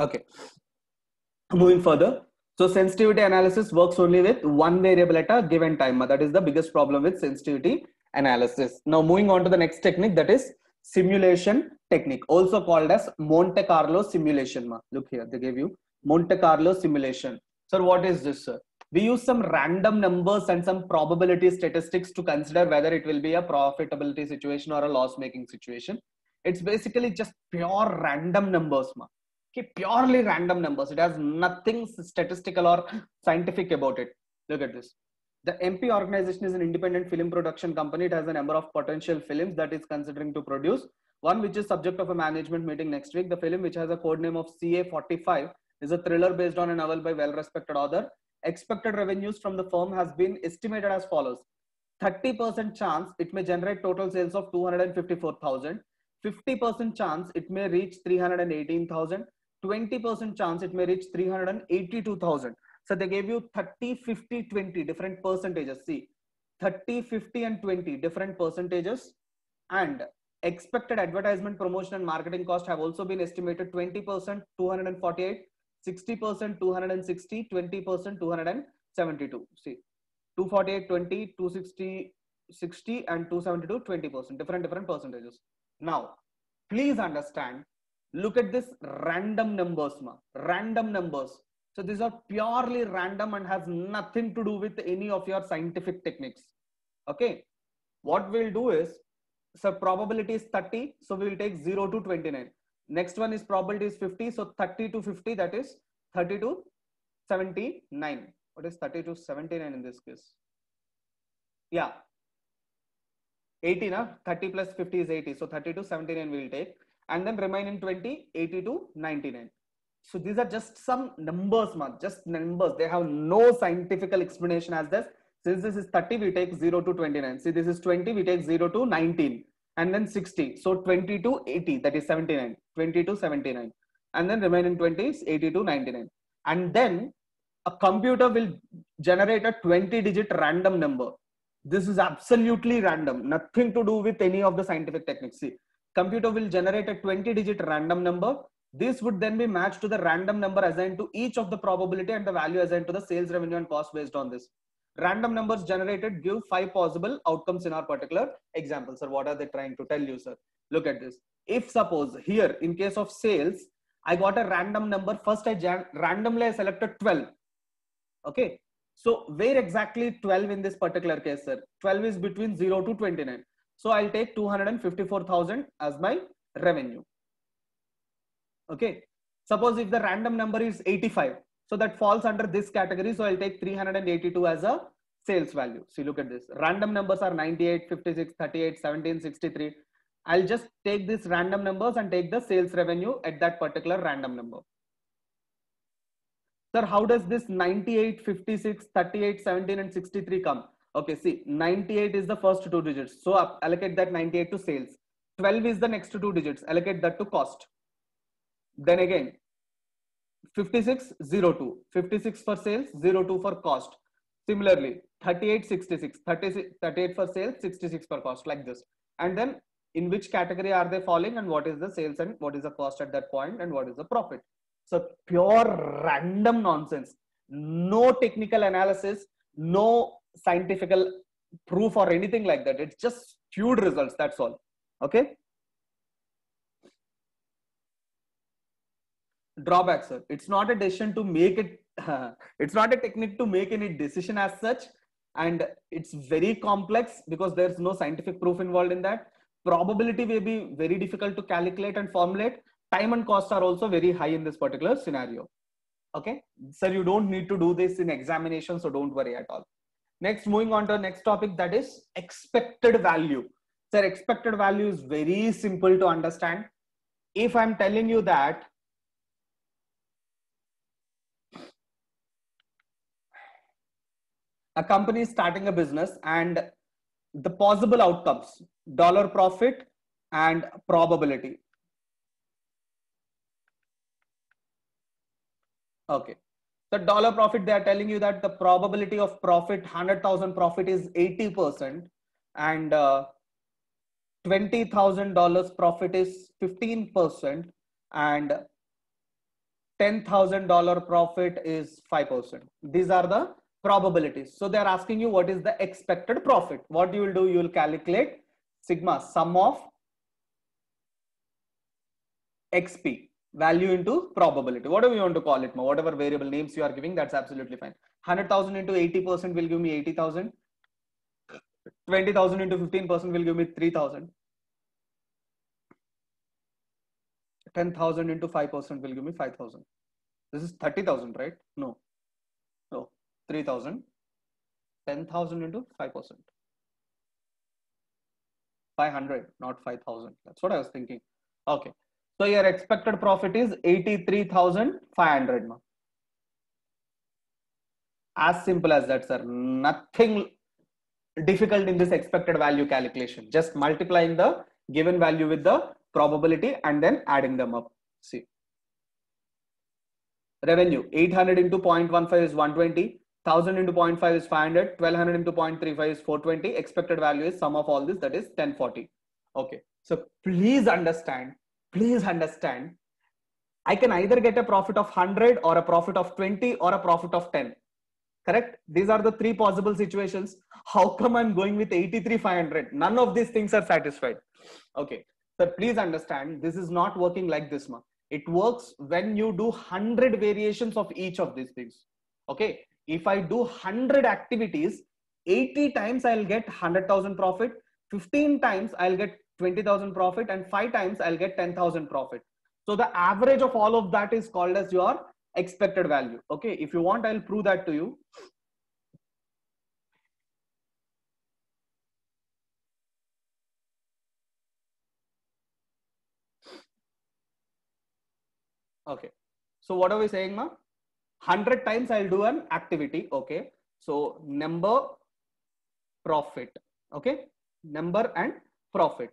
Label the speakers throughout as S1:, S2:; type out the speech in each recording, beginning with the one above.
S1: Okay, moving further. So sensitivity analysis works only with one variable at a given time. That is the biggest problem with sensitivity analysis. Now moving on to the next technique, that is simulation technique, also called as Monte Carlo simulation. Look here, they gave you Monte Carlo simulation. Sir, what is this, sir? We use some random numbers and some probability statistics to consider whether it will be a profitability situation or a loss making situation. It's basically just pure random numbers. Okay, purely random numbers. It has nothing statistical or scientific about it. Look at this. The MP organization is an independent film production company. It has a number of potential films that is considering to produce. One which is subject of a management meeting next week. The film, which has a code name of CA45, is a thriller based on a novel by well-respected author. Expected revenues from the firm has been estimated as follows: 30% chance it may generate total sales of 254,000. 50% chance it may reach 318,000. 20% chance it may reach 382,000. So they gave you 30, 50, 20 different percentages. See, 30, 50, and 20 different percentages. And expected advertisement, promotion, and marketing cost have also been estimated: 20%, 248, 60%, 260, 20%, 272. See, 248, 20, 260, 60, and 272, 20%. Different percentages. Now, please understand, look at this random numbers, random numbers. So these are purely random and has nothing to do with any of your scientific techniques. Okay, what we'll do is, so probability is 30, so we will take 0 to 29. Next one is probability is 50, so 30 to 50, that is 30 to 79. What is 30 to 79 in this case? Yeah, 80, na? 30 plus 50 is 80, so 30 to 79 we will take, and then remaining 20, 80 to 99. So these are just some numbers, man, just numbers. They have no scientific explanation as this. Since this is 30, we take 0 to 29. See, this is 20, we take 0 to 19, and then 60. So 20 to 80, that is 79. 20 to 79, and then remaining 20 is 80 to 99. And then a computer will generate a 20-digit random number. This is absolutely random, nothing to do with any of the scientific techniques. See, computer will generate a 20-digit random number. This would then be matched to the random number assigned to each of the probability and the value assigned to the sales revenue and cost based on this. Random numbers generated give 5 possible outcomes in our particular example. Sir, what are they trying to tell you, sir? Look at this. If suppose here in case of sales, I got a random number. First I randomly selected 12. Okay, so where exactly 12 in this particular case, sir? 12 is between 0 to 29. So I'll take 254,000 as my revenue. Okay, suppose if the random number is 85, so that falls under this category. So I'll take 382 as a sales value. See, look at this. Random numbers are 98, 56, 38, 17, 63. I'll just take these random numbers and take the sales revenue at that particular random number. Sir, how does this 98, 56, 38, 17, and 63 come? Okay, see, 98 is the first 2 digits. So allocate that 98 to sales. 12 is the next 2 digits. Allocate that to cost. Then again, 56, 02. 56 for sales, 02 for cost. Similarly, 38, 66. 38 for sales, 66 for cost, like this. And then in which category are they falling, and what is the sales and what is the cost at that point, and what is the profit. So pure random nonsense, no technical analysis, no scientific proof or anything like that. It's just skewed results, that's all. Okay. Drawback, sir. It's not a decision to make it. It's not a technique to make any decision as such, and it's very complex because there's no scientific proof involved in that. Probability may be very difficult to calculate and formulate. Time and costs are also very high in this particular scenario. Okay, sir, you don't need to do this in examination, so don't worry at all. Next, moving on to the next topic, that is expected value. Sir, expected value is very simple to understand. If I'm telling you that a company is starting a business and the possible outcomes, dollar profit and probability. Okay, the dollar profit, they are telling you that the probability of profit, 100,000 profit is 80%, and $20,000 profit is 15%, and $10,000 profit is 5%. These are the probabilities. So they're asking you what is the expected profit. What you will do, you will calculate sigma, sum of XP, value into probability, whatever you want to call it, whatever variable names you are giving, that's absolutely fine. 100,000 into 80% will give me 80,000. 20,000 into 15% will give me 3,000. 10,000 into 5% will give me 5,000. This is 30,000, right? No, 3,000. 10,000 into 5%. 500, not 5,000. That's what I was thinking. Okay. So your expected profit is 83,500. As simple as that, sir. Nothing difficult in this expected value calculation. Just multiplying the given value with the probability and then adding them up. See. Revenue, 800 into 0.15 is 120. 1000 into 0.5 is 500. 1200 into 0.35 is 420. Expected value is sum of all this, that is 1040. Okay. So please understand, I can either get a profit of 100 or a profit of 20 or a profit of 10. Correct? These are the three possible situations. How come I'm going with 83,500? None of these things are satisfied. Okay. So please understand, this is not working like this, ma. It works when you do 100 variations of each of these things. Okay. If I do 100 activities, 80 times I'll get 100,000 profit, 15 times I'll get 20,000 profit, and 5 times I'll get 10,000 profit. So the average of all of that is called as your expected value. Okay. If you want, I'll prove that to you. Okay. So what are we saying, ma? 100 times I'll do an activity. Okay. So number, profit. Okay. Number and profit.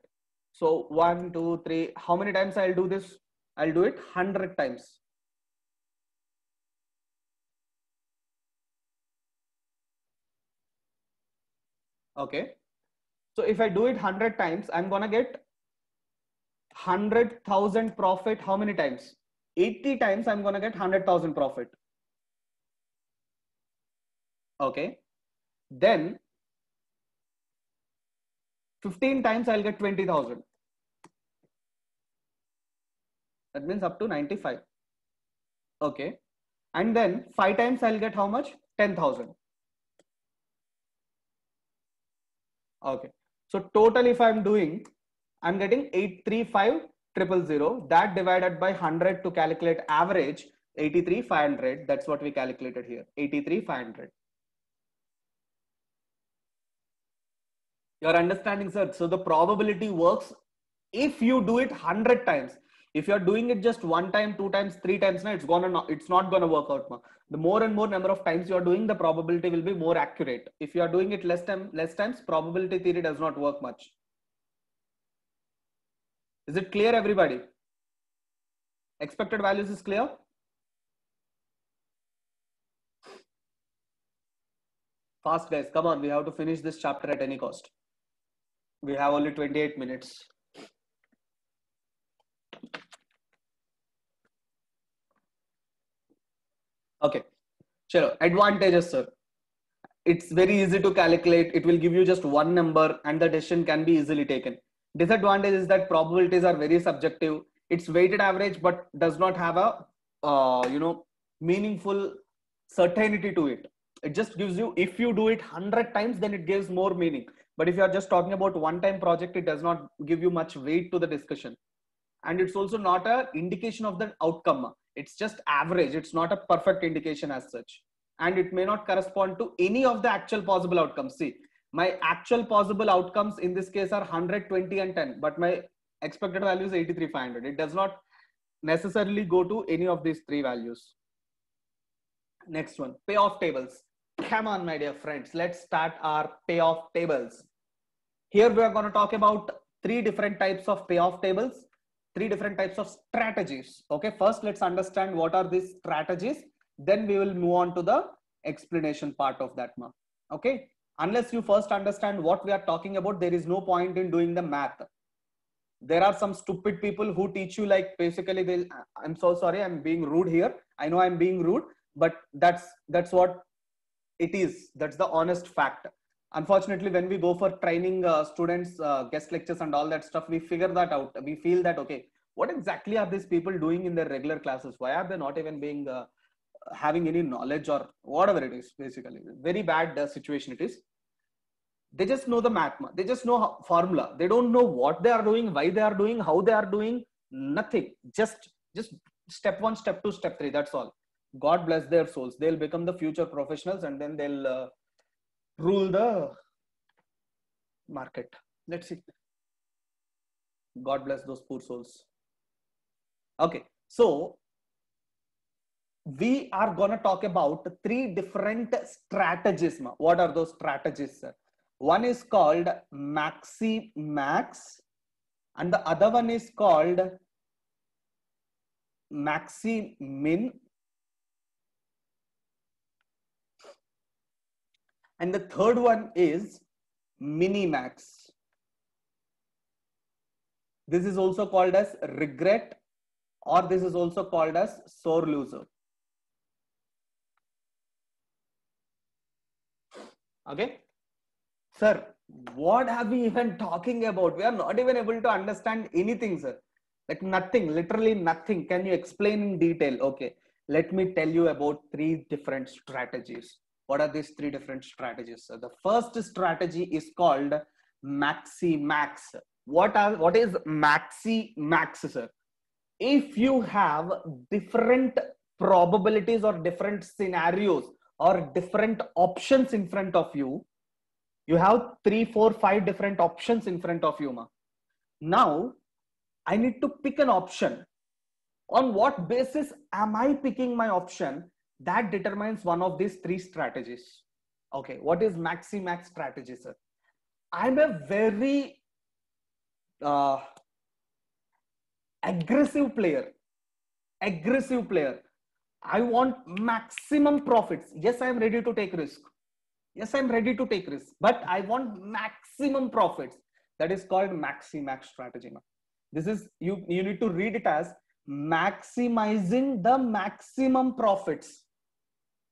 S1: So 1, 2, 3. How many times I'll do this? I'll do it 100 times. Okay. So if I do it 100 times, I'm gonna get 100,000 profit. How many times? 80 times I'm gonna get 100,000 profit. Okay. Then 15 times I'll get 20,000. That means up to 95. Okay. And then 5 times I'll get how much? 10,000. Okay. So total, if I'm doing, I'm getting 835,000. That divided by 100 to calculate average, 83,500. That's what we calculated here. 83,500. You're understanding, sir? So the probability works if you do it 100 times. If you're doing it just 1 time, 2 times, 3 times, it's not gonna work out. The more and more number of times you are doing, the probability will be more accurate. If you are doing it less times, probability theory does not work much. Is it clear, everybody? Expected values is clear? Fast, guys. Come on. We have to finish this chapter at any cost. We have only 28 minutes. Okay. Sure. Advantages, sir. It's very easy to calculate. It will give you just one number and the decision can be easily taken. Disadvantage is that probabilities are very subjective. It's weighted average, but does not have a meaningful certainty to it. It just gives you, if you do it 100 times, then it gives more meaning. But if you are just talking about one-time project, it does not give you much weight to the discussion. And it's also not an indication of the outcome. It's just average. It's not a perfect indication as such. And it may not correspond to any of the actual possible outcomes. See, my actual possible outcomes in this case are 100, 20, and 10, but my expected value is 83,500. It does not necessarily go to any of these three values. Next one, payoff tables. Come on, my dear friends, let's start our payoff tables. Here we are going to talk about 3 different types of payoff tables, 3 different types of strategies. Okay, first let's understand what are these strategies. Then we will move on to the explanation part of that. Okay, unless you first understand what we are talking about, there is no point in doing the math. There are some stupid people who teach you like basically they, I'm so sorry, I'm being rude here, I know I'm being rude, but that's what it is. That's the honest fact. Unfortunately, when we go for training students, guest lectures and all that stuff, we figure that out. We feel that, okay, what exactly are these people doing in their regular classes? Why are they not even being having any knowledge or whatever it is? Basically very bad situation it is. They just know the math, they just know formula, they don't know what they are doing, why they are doing, how they are doing, nothing. Just step 1, step 2, step 3, that's all. God bless their souls, they'll become the future professionals and then they'll rule the market. Let's see. God bless those poor souls. Okay, so we are going to talk about 3 different strategies. What are those strategies, sir? One is called maxi max and the other one is called maxi min, and the third one is mini max. This is also called as regret, or this is also called as sore loser. Okay, sir, what are we even talking about? We are not even able to understand anything, sir. Like nothing, literally nothing. Can you explain in detail? Okay, let me tell you about 3 different strategies. What are these 3 different strategies, sir? The first strategy is called maxi max. What is maxi max, sir? If you have different probabilities or different scenarios or different options in front of you, you have 3, 4, 5 different options in front of you. Now I need to pick an option. On what basis am I picking my option? That determines one of these 3 strategies. Okay, what is maxi max strategy, sir? I'm a very uh, aggressive player. I want maximum profits. Yes, I am ready to take risk. Yes, I'm ready to take risk, but I want maximum profits. That is called maxi max strategy. This is, you need to read it as maximizing the maximum profits.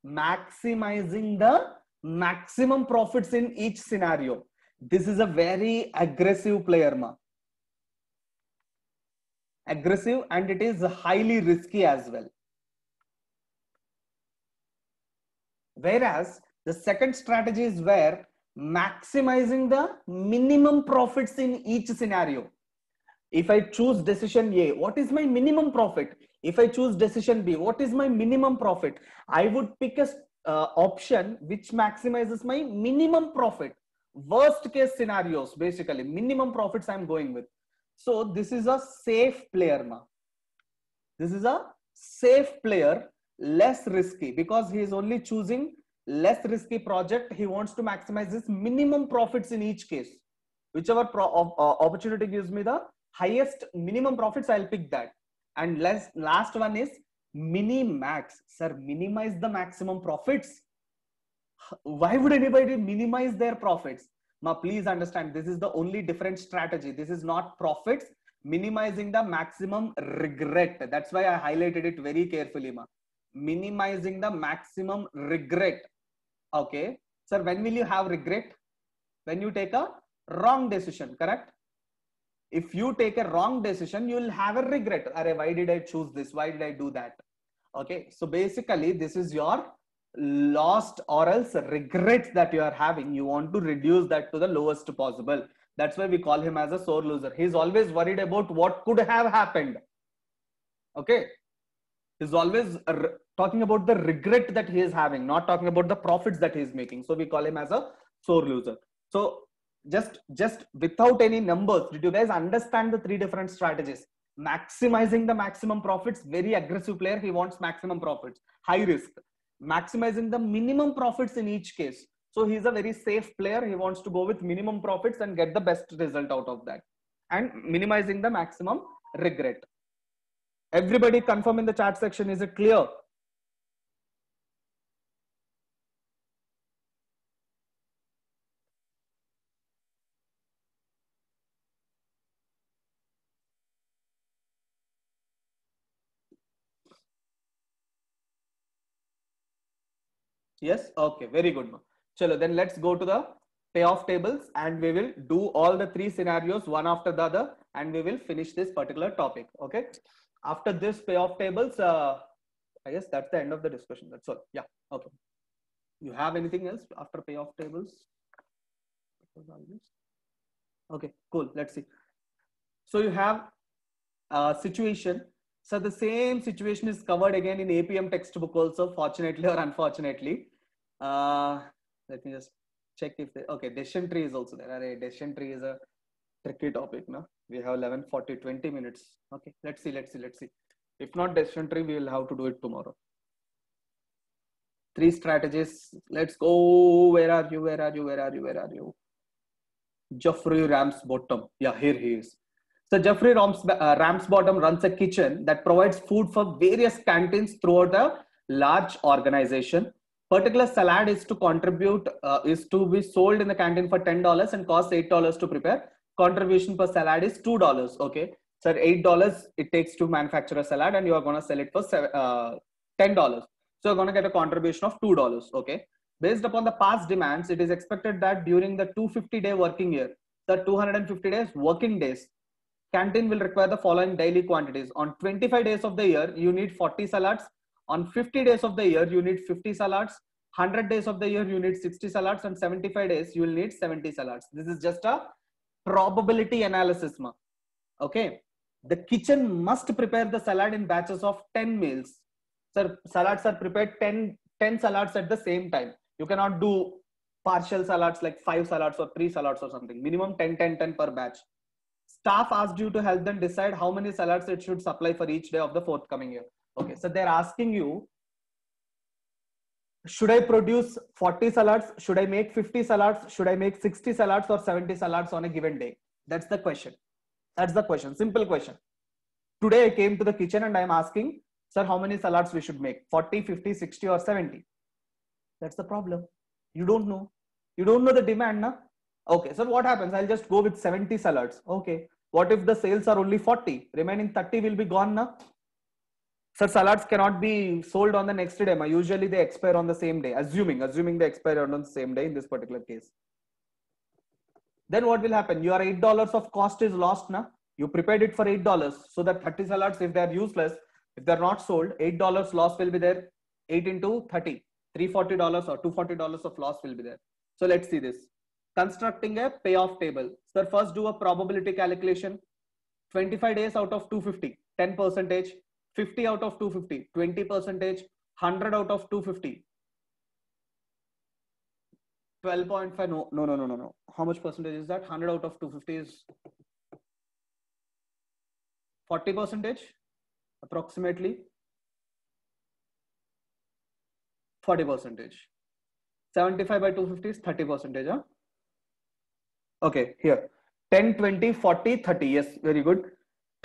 S1: Maximizing the maximum profits in each scenario. This is a very aggressive player, aggressive, and it is highly risky as well. Whereas the second strategy is where maximizing the minimum profits in each scenario. If I choose decision A, what is my minimum profit? If I choose decision B, what is my minimum profit? I would pick a option which maximizes my minimum profit. Worst case scenarios, basically minimum profits I'm going with. So this is a safe player, This is a safe player, less risky, because he is only choosing less risky project. He wants to maximize his minimum profits in each case. Whichever opportunity gives me the highest minimum profits, I'll pick that. And last one is mini max. Sir, minimize the maximum profits. Why would anybody minimize their profits? Please understand, this is the only different strategy. This is not profits, minimizing the maximum regret. That's why I highlighted it very carefully. Minimizing the maximum regret. Okay, sir, when will you have regret? When you take a wrong decision, correct? If you take a wrong decision, you'll have a regret. Arey, why did I choose this? Why did I do that? Okay, so basically this is your lost or else regrets that you are having. You want to reduce that to the lowest possible. That's why we call him as a sore loser. He's always worried about what could have happened. Okay, he's always talking about the regret that he is having, not talking about the profits that he is making. So we call him as a sore loser. So just without any numbers, did you guys understand the 3 different strategies? Maximizing the maximum profits, very aggressive player, he wants maximum profits, high risk. Maximizing the minimum profits in each case, so he's a very safe player, he wants to go with minimum profits and get the best result out of that. And minimizing the maximum regret. Everybody confirm in the chat section, is it clear? Yes. Okay. Very good. Chalo, then let's go to the payoff tables and we will do all the three scenarios one after the other and we will finish this particular topic. Okay. After this payoff tables, I guess that's the end of the discussion. That's all. Yeah. Okay. You have anything else after payoff tables? Okay. Cool. Let's see. So you have a situation. So the same situation is covered again in APM textbook also, fortunately or unfortunately. Let me just check if they, okay, decision tree is also there. Decision tree is a tricky topic. No, we have 11:40, 20 minutes. Okay, let's see. If not decision tree, we will have to do it tomorrow. Three strategies. Let's go. Where are you? Jeffrey Ramsbottom. Yeah, here he is. So Jeffrey Ramsbottom runs a kitchen that provides food for various canteens throughout a large organization. Particular salad is to be sold in the canteen for $10 and costs $8 to prepare. Contribution per salad is $2. Okay, so $8 it takes to manufacture a salad, and you are going to sell it for $10. So you're going to get a contribution of $2. Okay. Based upon the past demands, it is expected that during the 250-day working year, the 250 days working days, canteen will require the following daily quantities. On 25 days of the year, you need 40 salads. On 50 days of the year, you need 50 salads. 100 days of the year, you need 60 salads. And 75 days, you will need 70 salads. This is just a probability analysis. Okay. The kitchen must prepare the salad in batches of 10 meals. So salads are prepared 10 salads at the same time. You cannot do partial salads like 5 salads or 3 salads or something. Minimum 10 per batch. Staff asked you to help them decide how many salads it should supply for each day of the forthcoming year. Okay, so they're asking you, should I produce 40 salads? Should I make 50 salads? Should I make 60 salads or 70 salads on a given day? That's the question. Simple question. Today I came to the kitchen and I'm asking, sir, how many salads we should make? 40, 50, 60 or 70? That's the problem. You don't know. You don't know the demand, na? Okay, so what happens? I'll just go with 70 salads. Okay. What if the sales are only 40? Remaining 30 will be gone, na? So salads cannot be sold on the next day. Usually they expire on the same day. Assuming they expire on the same day in this particular case. Then what will happen? Your $8 of cost is lost, na? You prepared it for $8. So that 30 salads, if they are useless, if they're not sold, $8 loss will be there. 8 into 30, $340 or $240 of loss will be there. So let's see this. Constructing a payoff table. So first do a probability calculation. 25 days out of 250, 10%. 50 out of 250, 20%. 100 out of 250, 12.5. No. How much percentage is that? 100 out of 250 is 40%, approximately 40%. 75 by 250 is 30%. Huh? Okay, here 10, 20, 40, 30. Yes, very good.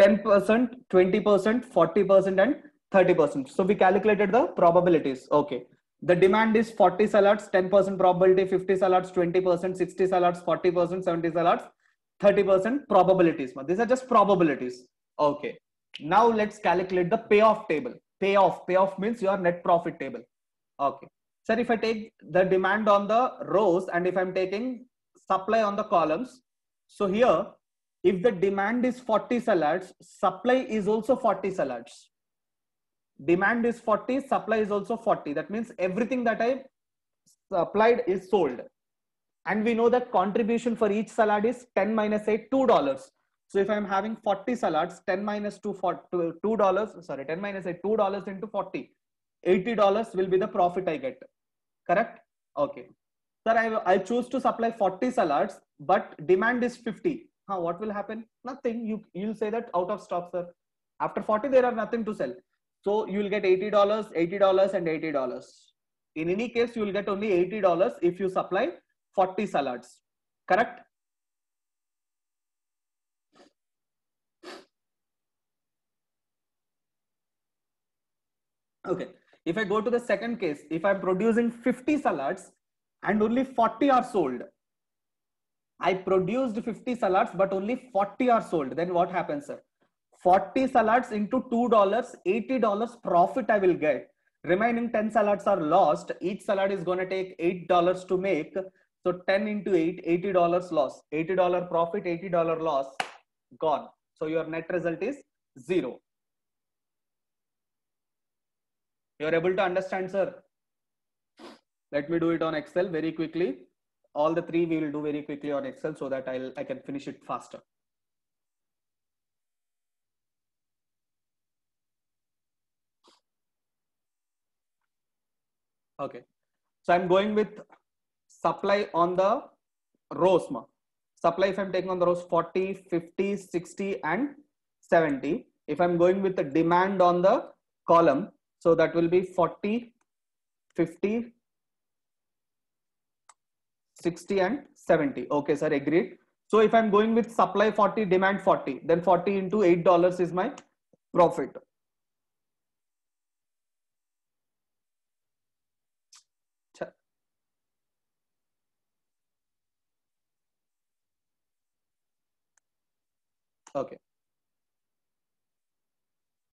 S1: 10%, 20%, 40%, and 30%. So we calculated the probabilities. Okay. The demand is 40 salads, 10% probability, 50 salads, 20%, 60 salads, 40%, 70 salads, 30% probabilities. These are just probabilities. Okay. Now let's calculate the payoff table. Payoff means your net profit table. Okay. Sir, if I take the demand on the rows and if I'm taking supply on the columns. So here, if the demand is 40 salads, supply is also 40 salads. Demand is 40, supply is also 40. That means everything that I supplied is sold. And we know that contribution for each salad is 10 minus 8, $2. So if I'm having 40 salads, 10 minus 2, $2, sorry, 10 minus 8, $2 into 40, $80 will be the profit I get. Correct? Okay. Sir, I choose to supply 40 salads, but demand is 50. What will happen? Nothing. You'll say that out of stock, sir. After 40, there are nothing to sell. So you will get $80, $80, and $80. In any case, you will get only $80 if you supply 40 salads. Correct? Okay. If I go to the second case, if I'm producing 50 salads and only 40 are sold, I produced 50 salads, but only 40 are sold. Then what happens, sir? 40 salads into $2, $80 profit I will get. Remaining 10 salads are lost. Each salad is going to take $8 to make. So 10 into 8, $80 loss. $80 profit, $80 loss, gone. So your net result is 0. You're able to understand, sir? Let me do it on Excel very quickly. All the three we will do very quickly on Excel so that I can finish it faster. Okay. So I'm going with supply on the rows. Supply, if I'm taking on the rows 40, 50, 60 and 70. If I'm going with the demand on the column, so that will be 40, 50, 60 and 70. Okay, sir, agreed. So if I'm going with supply 40, demand 40, then 40 into $8 is my profit. Okay.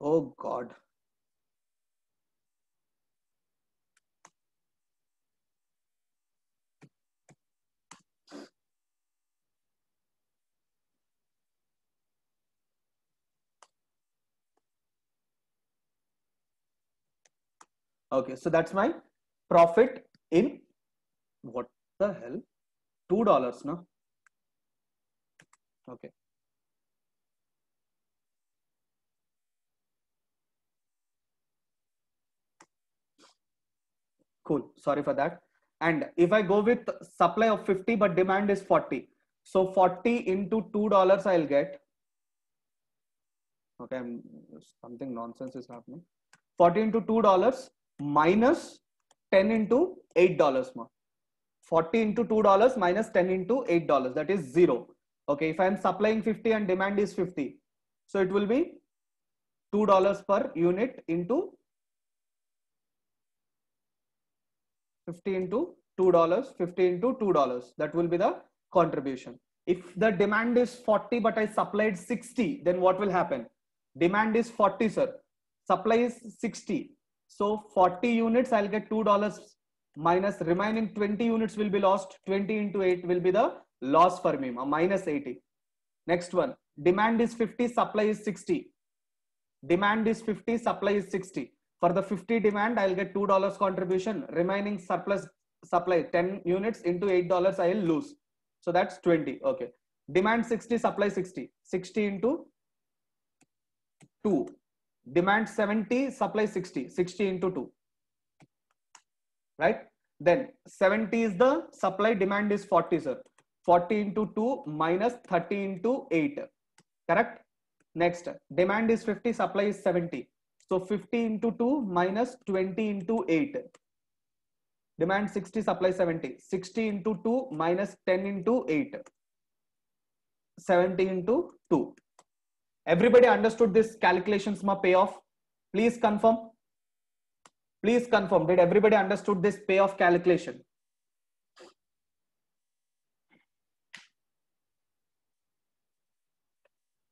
S1: Oh God. Okay, so that's my profit in what the hell? $2, no? Okay. Cool. Sorry for that. And if I go with supply of 50 but demand is 40, so 40 into $2 I'll get. Okay, something nonsense is happening. 40 into $2 minus 10 into $8 more. 40 into $2 minus 10 into $8, that is 0. Okay, if I am supplying 50 and demand is 50, so it will be $2 per unit into 50 into $2, 50 into $2. That will be the contribution. If the demand is 40 but I supplied 60, then what will happen? Demand is 40, sir. Supply is 60. So 40 units, I'll get $2 minus remaining 20 units will be lost. 20 into 8 will be the loss for me, minus 80. Next one, demand is 50, supply is 60. Demand is 50, supply is 60. For the 50 demand, I'll get $2 contribution. Remaining surplus supply 10 units into $8 I'll lose. So that's 20. Okay. Demand 60, supply 60. 60 into 2. Demand 70, supply 60. 60 into 2. Right? Then 70 is the supply, demand is 40, sir. 40 into 2 minus 30 into 8. Correct? Next, demand is 50, supply is 70. So 50 into 2 minus 20 into 8. Demand 60, supply 70. 60 into 2 minus 10 into 8. 70 into 2. Everybody understood this calculations ma payoff? Please confirm. Please confirm. Did everybody understood this payoff calculation?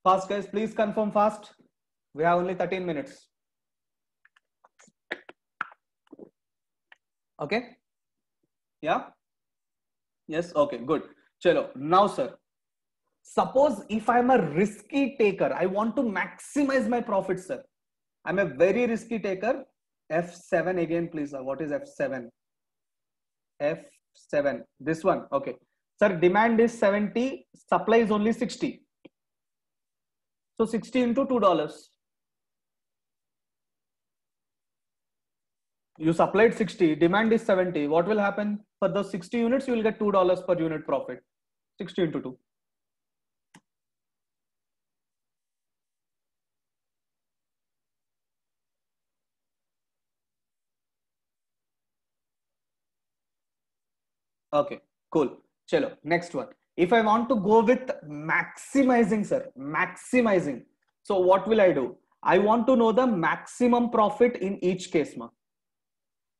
S1: Fast guys, please confirm fast. We have only 13 minutes. Okay. Yeah. Yes. Okay. Good. Chalo. Now, sir. Suppose if I'm a risky taker, I want to maximize my profit, sir. I'm a very risky taker. F7 again, please. What is F7? F7. This one. Okay. Sir, demand is 70. Supply is only 60. So 60 into $2. You supplied 60. Demand is 70. What will happen? For those 60 units, you will get $2 per unit profit. 60 into 2. Okay, cool. Chalo, next one. If I want to go with maximizing, sir, maximizing. So what will I do? I want to know the maximum profit in each case, ma.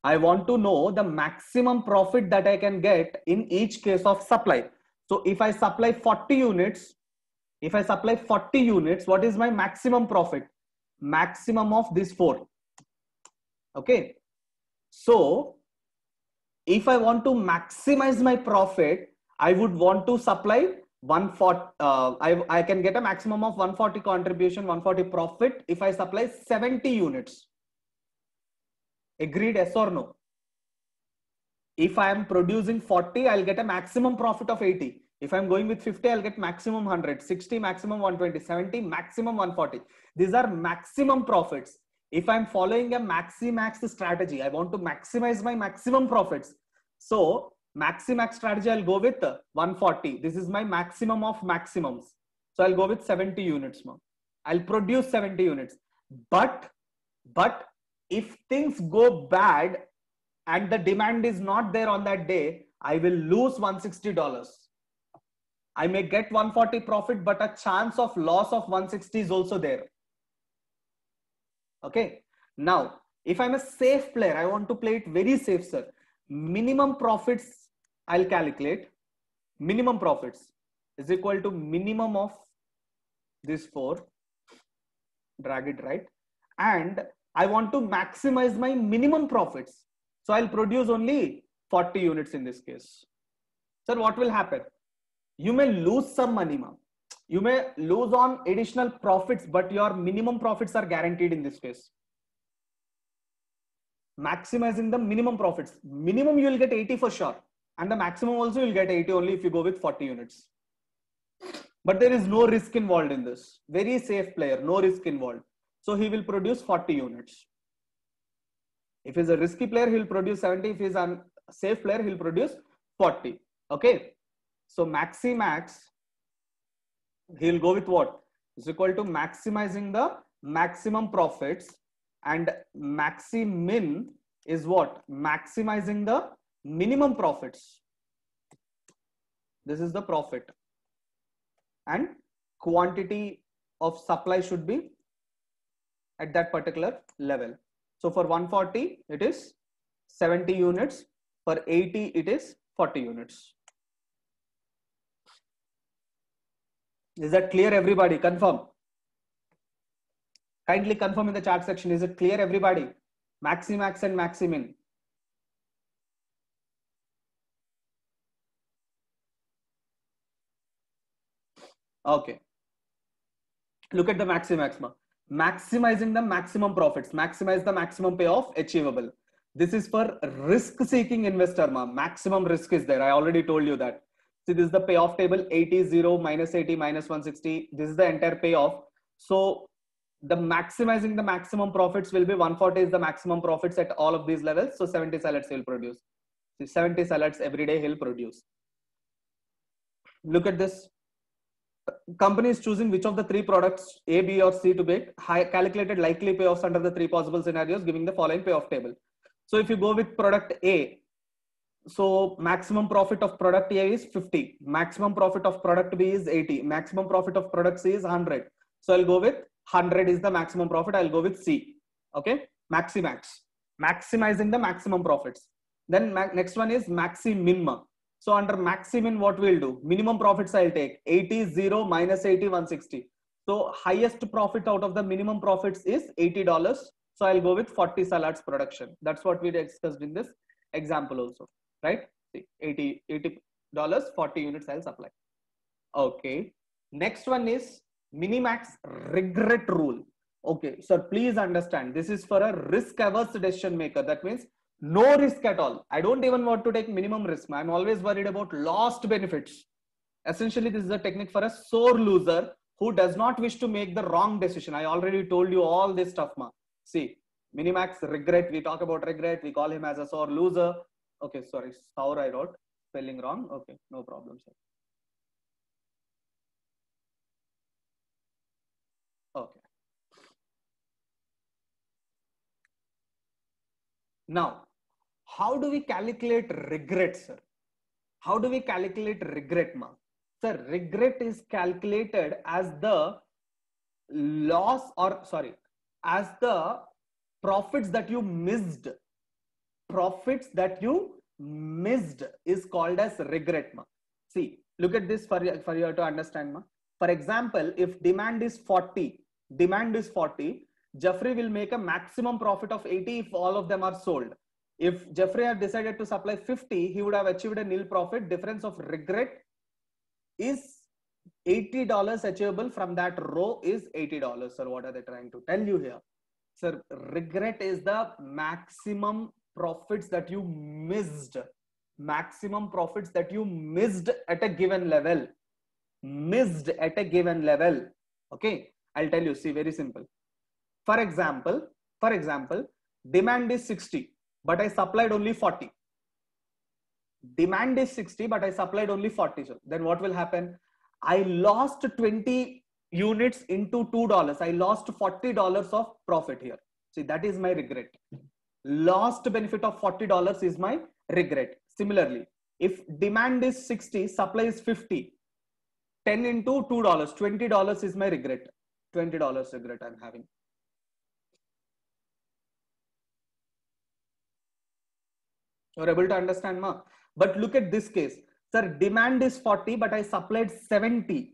S1: I want to know the maximum profit that I can get in each case of supply. So if I supply 40 units, what is my maximum profit? Maximum of these 4. Okay. So if I want to maximize my profit, I would want to supply 140. I can get a maximum of 140 contribution, 140 profit if I supply 70 units. Agreed? Yes or no? If I am producing 40, I'll get a maximum profit of 80. If I'm going with 50, I'll get maximum 100, 60 maximum 120, 70 maximum 140. These are maximum profits. If I'm following a maxi-max strategy, I want to maximize my maximum profits. So maxi-max strategy, I'll go with 140. This is my maximum of maximums. So I'll go with 70 units more. I'll produce 70 units. But if things go bad and the demand is not there on that day, I will lose $160. I may get 140 profit, but a chance of loss of 160 is also there. Okay. Now, if I'm a safe player, I want to play it very safe, sir. Minimum profits, I'll calculate. Minimum profits is equal to minimum of this 4. Drag it right. And I want to maximize my minimum profits. So I'll produce only 40 units in this case. Sir, what will happen? You may lose some money, ma'am. You may lose on additional profits, but your minimum profits are guaranteed in this case. Maximizing the minimum profits. Minimum you will get 80 for sure. And the maximum also you'll get 80 only if you go with 40 units. But there is no risk involved in this. Very safe player, no risk involved. So he will produce 40 units. If he's a risky player, he'll produce 70. If he's a safe player, he'll produce 40. Okay. So maxi-max, he'll go with what? Is equal to maximizing the maximum profits, and maxi-min is what? Maximizing the minimum profits. This is the profit. And quantity of supply should be at that particular level. So for 140, it is 70 units. For 80, it is 40 units. Is that clear, everybody? Confirm. Kindly confirm in the chat section. Is it clear, everybody? Maxi-max and maxi-min. Okay. Look at the maxi-max. Maximizing the maximum profits. Maximize the maximum payoff achievable. This is for risk-seeking investor. Maximum risk is there. I already told you that. See, this is the payoff table. 80, 0, minus 80, minus 160. This is the entire payoff. So the maximizing the maximum profits will be 140 is the maximum profits at all of these levels. So 70 salads he'll produce. See, 70 salads every day he'll produce. Look at this. Company is choosing which of the 3 products A, B or C to bake. Calculated likely payoffs under the 3 possible scenarios, giving the following payoff table. So if you go with product A, so maximum profit of product A is 50. Maximum profit of product B is 80. Maximum profit of product C is 100. So I'll go with 100 is the maximum profit. I'll go with C. Okay. Maxi-max. Maximizing the maximum profits. Then next one is maxi-min. So under maxi-min, what we'll do? Minimum profits I'll take. 80, 0, minus 80, 160. So highest profit out of the minimum profits is $80. So I'll go with 40 salads production. That's what we discussed in this example also. Right? See, $80, 40 units I'll supply. Okay. Next one is minimax regret rule. Okay. So please understand, this is for a risk-averse decision maker. That means no risk at all. I don't even want to take minimum risk. I'm always worried about lost benefits. Essentially, this is a technique for a sore loser who does not wish to make the wrong decision. I already told you all this stuff. See, minimax regret. We talk about regret. We call him as a sore loser. Okay, sorry, sour I wrote. Spelling wrong. Okay, no problem, sir. Okay. Now, how do we calculate regret, sir? How do we calculate regret, ma? Sir, regret is calculated as the loss or sorry, as the profits that you missed. Profits that you missed is called as regret, ma. See, look at this for you to understand, ma. For example, if demand is 40, Jeffrey will make a maximum profit of 80 if all of them are sold. If Jeffrey had decided to supply 50, he would have achieved a nil profit. Difference of regret is $80 achievable from that row is $80. Sir, what are they trying to tell you here? Sir, regret is the maximum profits that you missed. Maximum profits that you missed at a given level. Missed at a given level. Okay, I'll tell you. See, very simple. For example, demand is 60, but I supplied only 40. Demand is 60, but I supplied only 40. So then what will happen? I lost 20 units into $2. I lost $40 of profit here. See, that is my regret. Lost benefit of $40 is my regret. Similarly, if demand is 60, supply is 50, 10 into $2, $20 is my regret. $20 regret I'm having. You're able to understand, ma? But look at this case. Sir, demand is 40, but I supplied 70.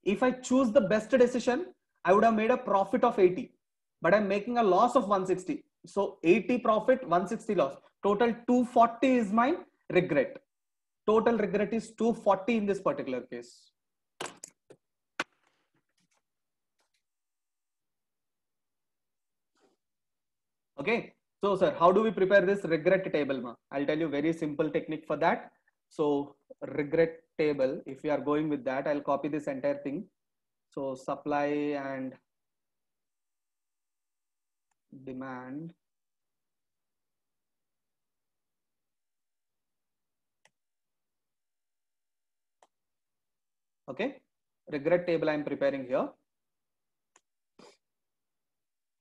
S1: If I choose the best decision, I would have made a profit of 80, but I'm making a loss of 160. So 80 profit, 160 loss. Total 240 is my regret. Total regret is 240 in this particular case. Okay. So, sir, how do we prepare this regret table, ma? I'll tell you very simple technique for that. So, regret table, if we are going with that, I'll copy this entire thing. So, supply and demand. Okay. Regret table I'm preparing here.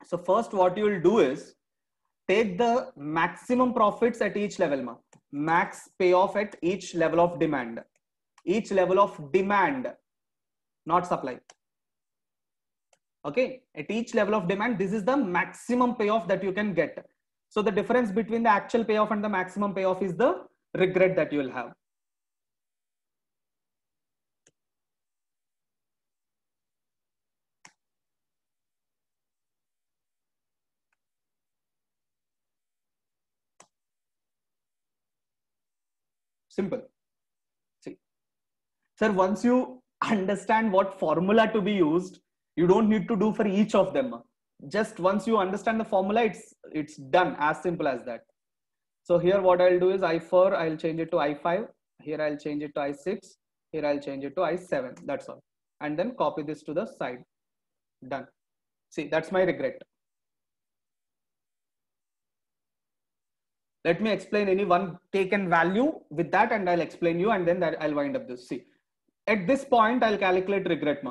S1: So, first what you will do is take the maximum profits at each level, ma. Max payoff at each level of demand. Each level of demand, not supply. Okay, at each level of demand, this is the maximum payoff that you can get. So the difference between the actual payoff and the maximum payoff is the regret that you will have. Simple. See, sir, once you understand what formula to be used, you don't need to do for each of them. Just once you understand the formula, it's done, as simple as that. So here what I'll do is I4, I'll change it to I5. Here I'll change it to I6. Here I'll change it to I7. That's all. And then copy this to the side. Done. See, that's my regret. Let me explain any one taken value with that, and I'll explain you, and then I'll wind up this. See, at this point, I'll calculate regret.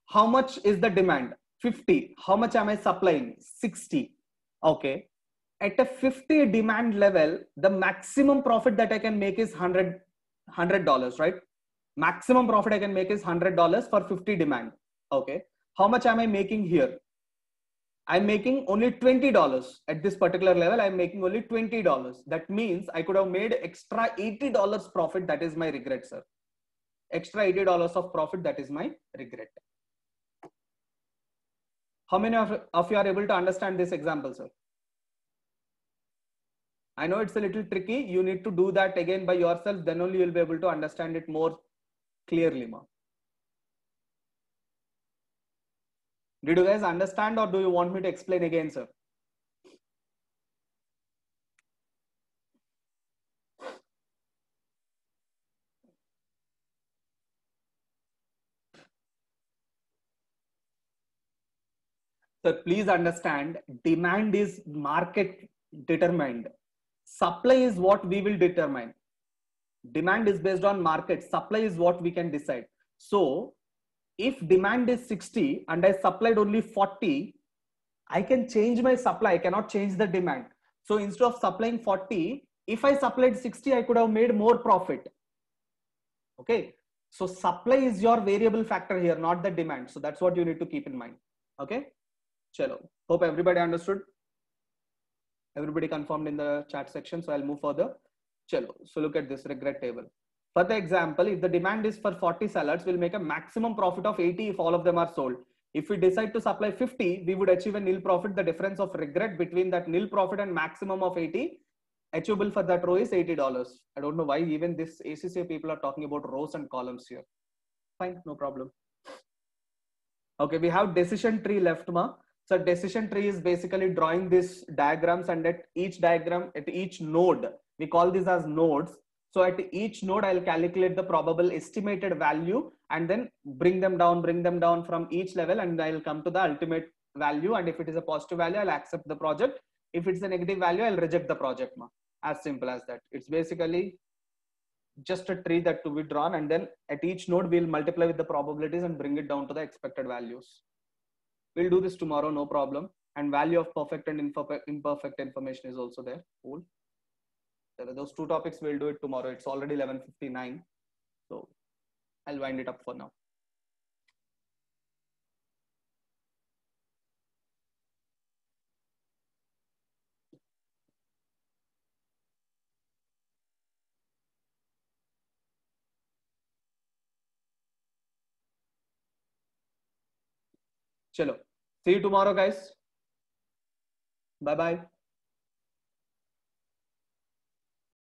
S1: How much is the demand? 50. How much am I supplying? 60. Okay. At a 50 demand level, the maximum profit that I can make is $100, right? Maximum profit I can make is $100 for 50 demand. Okay. How much am I making here? I'm making only $20 at this particular level. I'm making only $20. That means I could have made extra $80 profit. That is my regret, sir. Extra $80 of profit. That is my regret. How many of you are able to understand this example, sir? I know it's a little tricky. You need to do that again by yourself. Then only you'll be able to understand it more clearly, ma. Did you guys understand, or do you want me to explain again, sir? Sir, please understand, demand is market determined. Supply is what we will determine. Demand is based on market. Supply is what we can decide. So if demand is 60 and I supplied only 40, I can change my supply. I cannot change the demand. So instead of supplying 40, if I supplied 60, I could have made more profit. Okay. So supply is your variable factor here, not the demand. So that's what you need to keep in mind. Okay. Chalo. Hope everybody understood. Everybody confirmed in the chat section. So I'll move further. Chalo. So look at this regret table. For the example, if the demand is for 40 salads, we'll make a maximum profit of 80 if all of them are sold. If we decide to supply 50, we would achieve a nil profit. The difference of regret between that nil profit and maximum of 80 achievable for that row is $80. I don't know why even this ACCA people are talking about rows and columns here. Fine, no problem. Okay, we have decision tree left, ma. So decision tree is basically drawing these diagrams, and at each diagram, at each node, we call these as nodes. So at each node, I'll calculate the probable estimated value and then bring them down from each level, and I'll come to the ultimate value. And if it is a positive value, I'll accept the project. If it's a negative value, I'll reject the project, ma. As simple as that. It's basically just a tree that to be drawn, and then at each node we'll multiply with the probabilities and bring it down to the expected values. We'll do this tomorrow, no problem. And value of perfect and imperfect information is also there. Cool. Those two topics we'll do it tomorrow. It's already 11:59, so I'll wind it up for now. Chalo. See you tomorrow, guys. Bye bye.